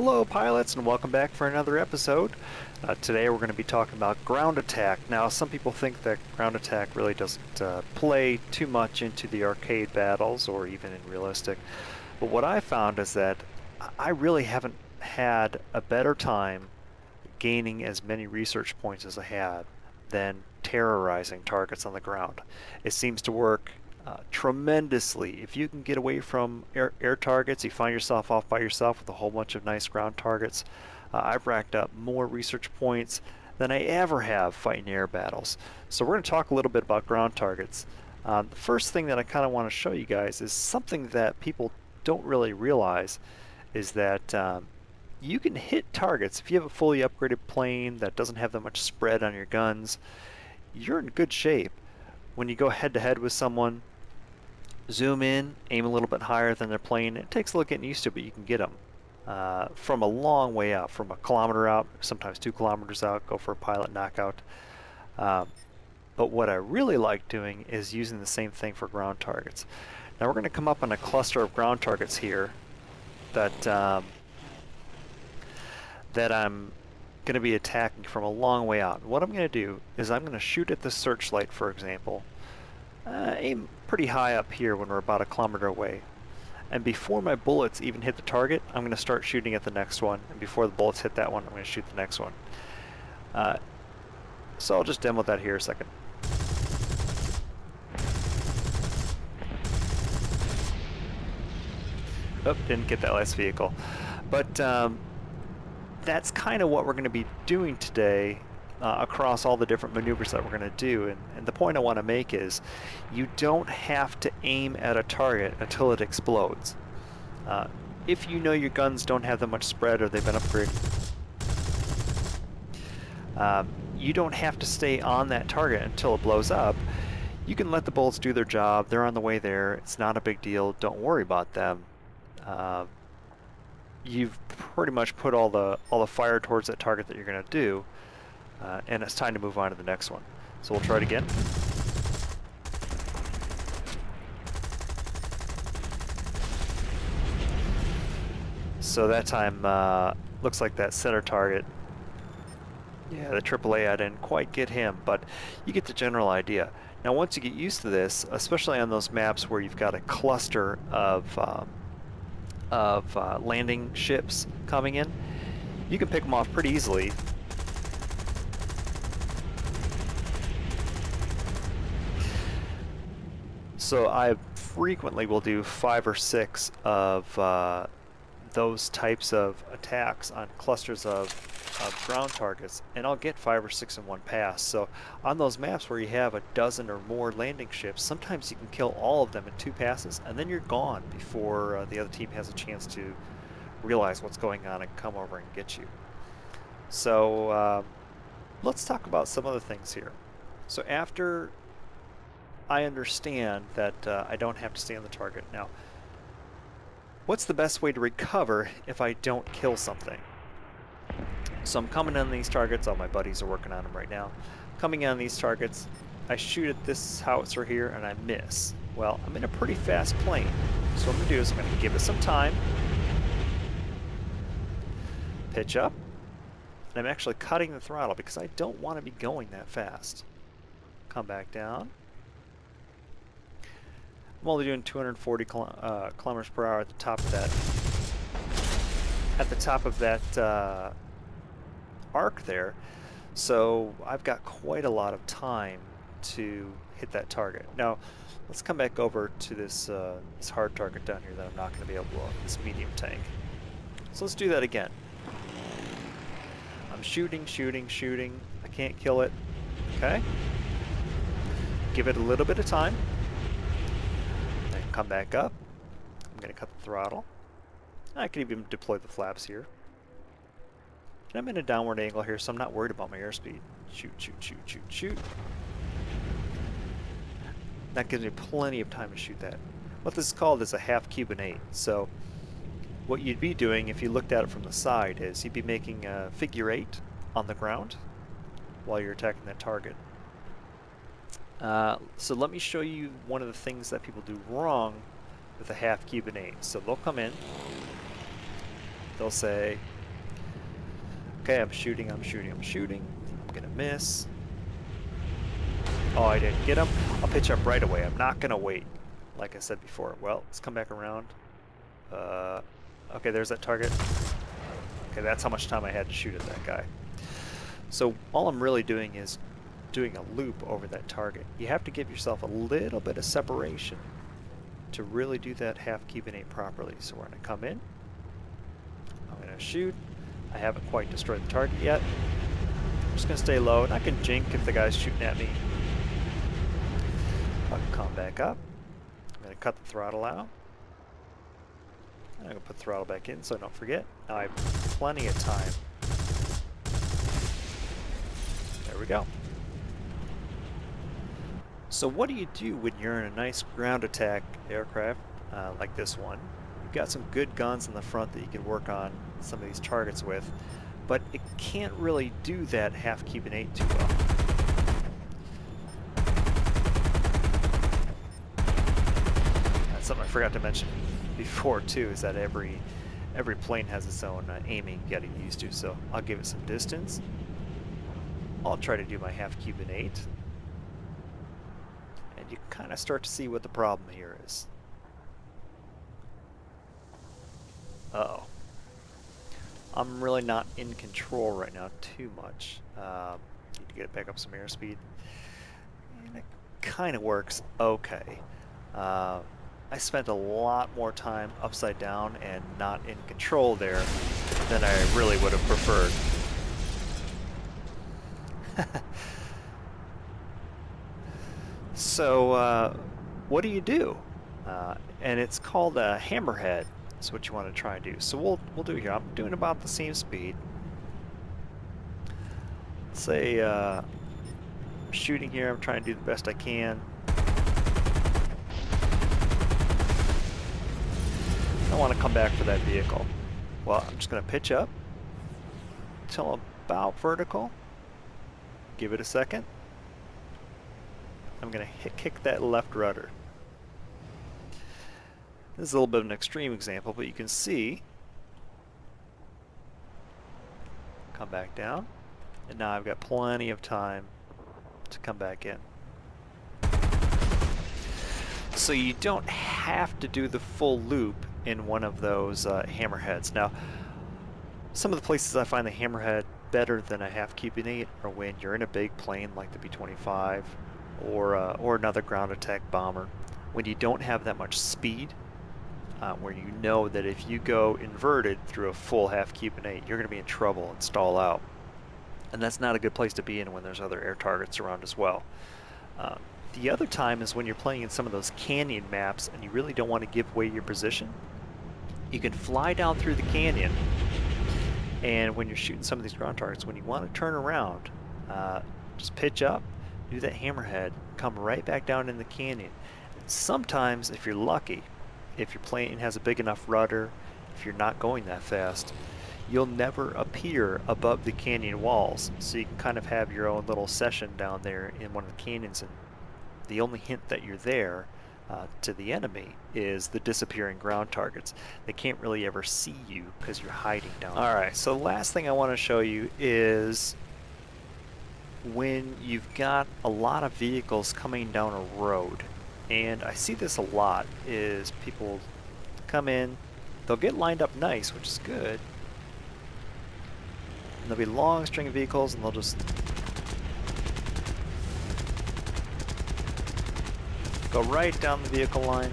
Hello pilots and welcome back for another episode. Today we're going to be talking about ground attack. Now some people think that ground attack really doesn't play too much into the arcade battles or even in realistic. But what I found is that I really haven't had a better time gaining as many research points as I had than terrorizing targets on the ground. It seems to work tremendously. If you can get away from air targets, you find yourself off by yourself with a whole bunch of nice ground targets. I've racked up more research points than I ever have fighting air battles. So we're going to talk a little bit about ground targets. The first thing that I kind of want to show you guys is something that people don't really realize is that you can hit targets. If you have a fully upgraded plane that doesn't have that much spread on your guns, you're in good shape. When you go head to head with someone, zoom in, aim a little bit higher than they're playing. It takes a little getting used to, but you can get them from a long way out, from a kilometer out, sometimes 2 kilometers out. Go for a pilot knockout. But what I really like doing is using the same thing for ground targets. Now we're going to come up on a cluster of ground targets here that that I'm going to be attacking from a long way out. What I'm going to do is I'm going to shoot at the searchlight, for example. Aim pretty high up here when we're about a kilometer away. And before my bullets even hit the target, I'm going to start shooting at the next one. And before the bullets hit that one, I'm going to shoot the next one. So I'll just demo that here a second. Oh, didn't get that last vehicle. But that's kind of what we're going to be doing today across all the different maneuvers that we're going to do. And the point I want to make is you don't have to aim at a target until it explodes. If you know your guns don't have that much spread or they've been upgraded, you don't have to stay on that target until it blows up. You can let the bullets do their job. They're on the way there. It's not a big deal. Don't worry about them. You've pretty much put all the fire towards that target that you're going to do, and it's time to move on to the next one. So we'll try it again. So that time looks like that center target. Yeah, the AAA, I didn't quite get him, but you get the general idea. Now once you get used to this, especially on those maps where you've got a cluster of landing ships coming in, you can pick them off pretty easily. So I frequently will do 5 or 6 of those types of attacks on clusters of ground targets, and I'll get 5 or 6 in one pass. So on those maps where you have a dozen or more landing ships, sometimes you can kill all of them in 2 passes, and then you're gone before the other team has a chance to realize what's going on and come over and get you. So let's talk about some other things here. So after I understand that I don't have to stay on the target. Now, what's the best way to recover if I don't kill something? So I'm coming on these targets. All my buddies are working on them right now. Coming on these targets, I shoot at this howitzer here and I miss. Well, I'm in a pretty fast plane. So what I'm going to do is I'm going to give it some time. Pitch up. And I'm actually cutting the throttle because I don't want to be going that fast. Come back down. I'm only doing 240 kilometers per hour at the top of that. At the top of that arc there, so I've got quite a lot of time to hit that target. Now, let's come back over to this hard target down here that I'm not going to be able to blow up, this medium tank. So let's do that again. I'm shooting. I can't kill it. Okay. Give it a little bit of time. Come back up. I'm going to cut the throttle. I can even deploy the flaps here. And I'm in a downward angle here, so I'm not worried about my airspeed. Shoot. That gives me plenty of time to shoot that. What this is called is a half Cuban 8. So what you'd be doing if you looked at it from the side is you'd be making a figure 8 on the ground while you're attacking that target. So let me show you one of the things that people do wrong with a half Cuban 8. So they'll come in, they'll say, okay, I'm shooting, I'm shooting, I'm shooting. I'm gonna miss. Oh, I didn't get him. I'll pitch up right away. I'm not gonna wait. Like I said before. Well, let's come back around. Okay, there's that target. Okay, that's how much time I had to shoot at that guy. So all I'm really doing is doing a loop over that target. You have to give yourself a little bit of separation to really do that half cubanate properly. So we're going to come in. I'm going to shoot. I haven't quite destroyed the target yet. I'm just going to stay low, and I can jink if the guy's shooting at me. I'll come back up. I'm going to cut the throttle out. I'm going to put the throttle back in so I don't forget. Now I have plenty of time. There we go. So what do you do when you're in a nice ground attack aircraft like this one? You've got some good guns in the front that you can work on some of these targets with, but it can't really do that half cubanate too well. That's something I forgot to mention before too, is that every plane has its own aiming you got to get used to. So I'll give it some distance. I'll try to do my half cubanate, and you kind of start to see what the problem here is. Uh-oh. I'm really not in control right now too much. Need to get it back up some airspeed. And it kind of works okay. I spent a lot more time upside down and not in control there than I really would have preferred. So what do you do? And it's called a hammerhead. That's what you want to try and do. So we'll do here. I'm doing about the same speed. Let's say I'm shooting here. I'm trying to do the best I can. I want to come back for that vehicle. Well, I'm just going to pitch up till about vertical. Give it a second. I'm going to kick that left rudder. This is a little bit of an extreme example, but you can see. Come back down. And now I've got plenty of time to come back in. So you don't have to do the full loop in one of those hammerheads. Now, some of the places I find the hammerhead better than a half cubanate are when you're in a big plane like the B-25 or another ground attack bomber, when you don't have that much speed, where you know that if you go inverted through a full half cubanate, you're going to be in trouble and stall out. And that's not a good place to be in when there's other air targets around as well. The other time is when you're playing in some of those canyon maps and you really don't want to give away your position. You can fly down through the canyon, and when you're shooting some of these ground targets, when you want to turn around, just pitch up, do that hammerhead, come right back down in the canyon. And sometimes, if you're lucky, if your plane has a big enough rudder, if you're not going that fast, you'll never appear above the canyon walls, so you can kind of have your own little session down there in one of the canyons, and the only hint that you're there to the enemy is the disappearing ground targets. They can't really ever see you because you're hiding down there. Alright, so the last thing I want to show you is when you've got a lot of vehicles coming down a road, and I see this a lot, is people come in, they'll get lined up nice, which is good, and there'll be a long string of vehicles, and they'll just go right down the vehicle line.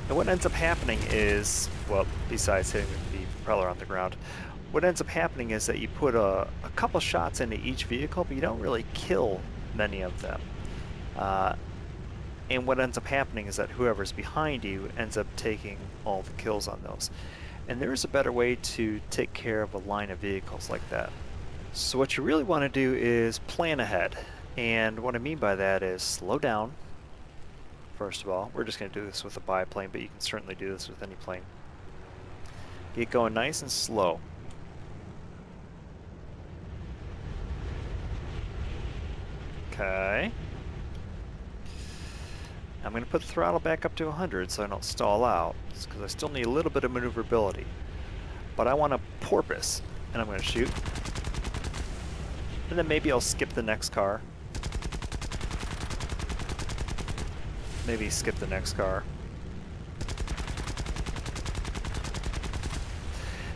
And what ends up happening is, well, besides hitting the propeller on the ground, what ends up happening is that you put a couple shots into each vehicle, but you don't really kill many of them. And what ends up happening is that whoever's behind you ends up taking all the kills on those. And there is a better way to take care of a line of vehicles like that. So what you really want to do is plan ahead. And what I mean by that is slow down. First of all, we're just going to do this with a biplane, but you can certainly do this with any plane. Get going nice and slow. Okay. I'm going to put the throttle back up to 100 so I don't stall out, because I still need a little bit of maneuverability. but I want a porpoise, and I'm going to shoot. And then maybe I'll skip the next car. Maybe skip the next car.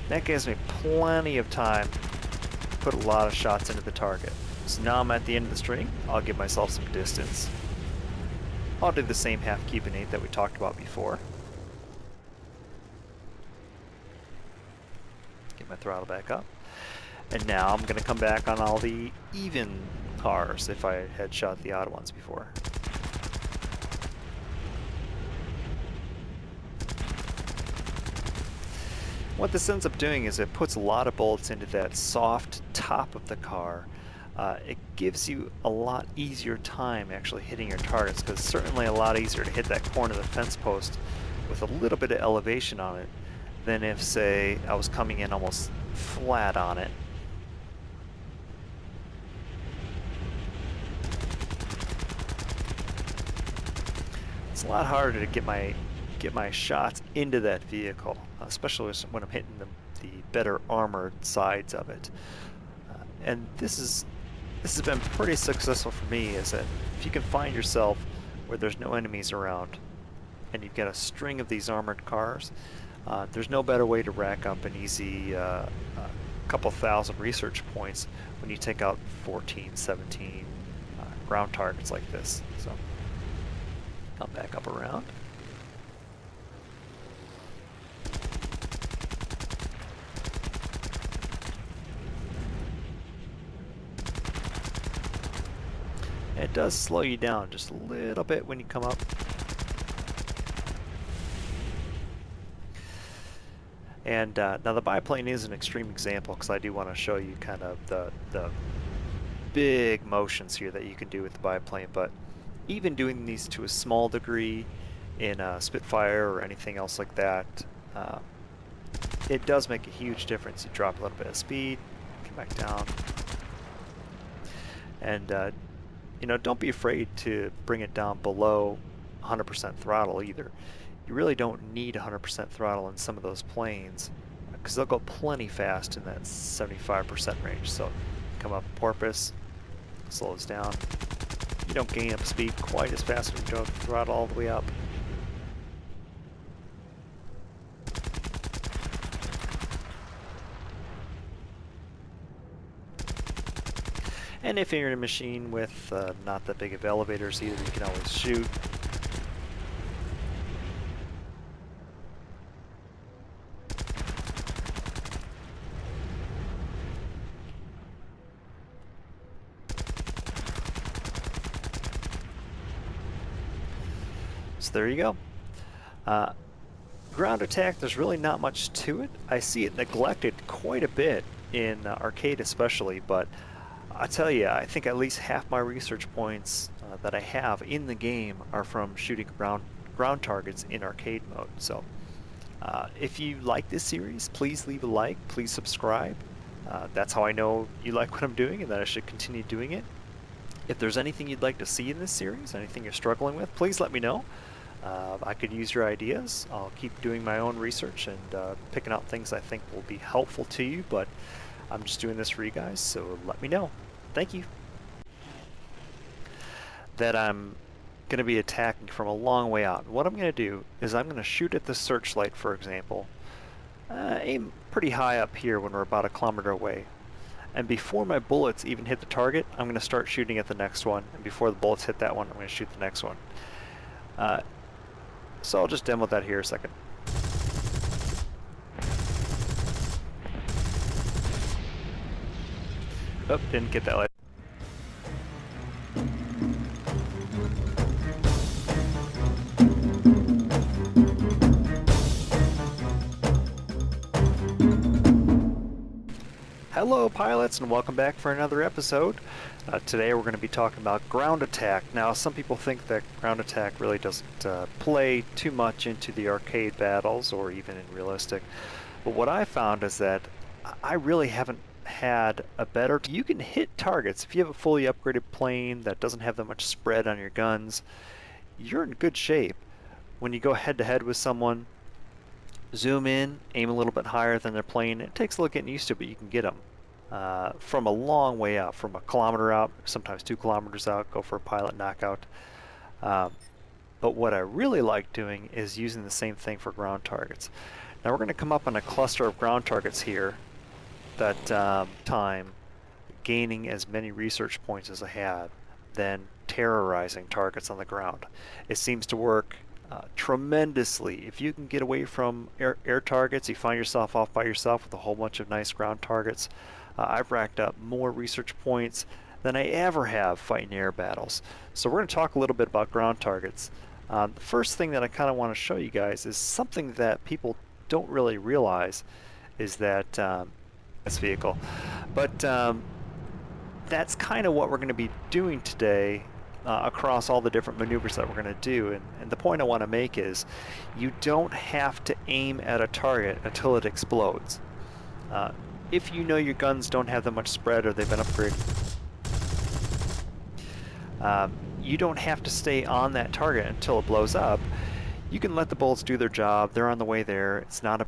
That gives me plenty of time to put a lot of shots into the target. So now I'm at the end of the string. I'll give myself some distance. I'll do the same half cubanate that we talked about before. Get my throttle back up. And now I'm going to come back on all the even cars if I had shot the odd ones before. What this ends up doing is it puts a lot of bullets into that soft top of the car. It gives you a lot easier time actually hitting your targets, because it's certainly a lot easier to hit that corner of the fence post with a little bit of elevation on it than if, say, I was coming in almost flat on it. It's a lot harder to get my shots into that vehicle, especially when I'm hitting the better armored sides of it. And this has been pretty successful for me, is that if you can find yourself where there's no enemies around and you've got a string of these armored cars, there's no better way to rack up an easy couple thousand research points when you take out 14, 17 ground targets like this. So come back up around. It does slow you down just a little bit when you come up. And now the biplane is an extreme example, because I do want to show you kind of the big motions here that you can do with the biplane, but even doing these to a small degree in Spitfire or anything else like that, it does make a huge difference. You drop a little bit of speed, come back down, and you know, don't be afraid to bring it down below 100% throttle either. You really don't need 100% throttle in some of those planes, because they'll go plenty fast in that 75% range. So come up porpoise, slows down. You don't gain up speed quite as fast when you go throttle all the way up. And if you're in a machine with not that big of elevators either, you can always shoot. So there you go. Ground attack, there's really not much to it. I see it neglected quite a bit in arcade especially, but I tell you, I think at least half my research points that I have in the game are from shooting ground targets in arcade mode. So if you like this series, please leave a like, please subscribe. That's how I know you like what I'm doing and that I should continue doing it. If there's anything you'd like to see in this series, anything you're struggling with, please let me know. I could use your ideas. I'll keep doing my own research and picking out things I think will be helpful to you, but I'm just doing this for you guys, so let me know. Thank you. That I'm going to be attacking from a long way out. What I'm going to do is I'm going to shoot at the searchlight, for example. Aim pretty high up here when we're about 1 kilometer away. And before my bullets even hit the target, I'm going to start shooting at the next one. And before the bullets hit that one, I'm going to shoot the next one. So I'll just demo that here a second. Oh, didn't get that light. Hello pilots, and welcome back for another episode. Today we're going to be talking about ground attack. Now some people think that ground attack really doesn't play too much into the arcade battles or even in realistic, but what I found is that I really haven't had a better... You can hit targets. If you have a fully upgraded plane that doesn't have that much spread on your guns, you're in good shape. When you go head to head with someone, zoom in, aim a little bit higher than they're playing. It takes a little getting used to, but you can get them from a long way out, from a kilometer out, sometimes 2 kilometers out, go for a pilot knockout. But what I really like doing is using the same thing for ground targets. Now we're going to come up on a cluster of ground targets here that time, gaining as many research points as I had, then terrorizing targets on the ground. It seems to work tremendously. If you can get away from air targets, you find yourself off by yourself with a whole bunch of nice ground targets. I've racked up more research points than I ever have fighting air battles. So we're going to talk a little bit about ground targets. The first thing that I kind of want to show you guys is something that people don't really realize is that this vehicle, but that's kind of what we're going to be doing today across all the different maneuvers that we're going to do. And the point I want to make is you don't have to aim at a target until it explodes. If you know your guns don't have that much spread or they've been upgraded, you don't have to stay on that target until it blows up. You can let the bullets do their job. They're on the way there. It's not a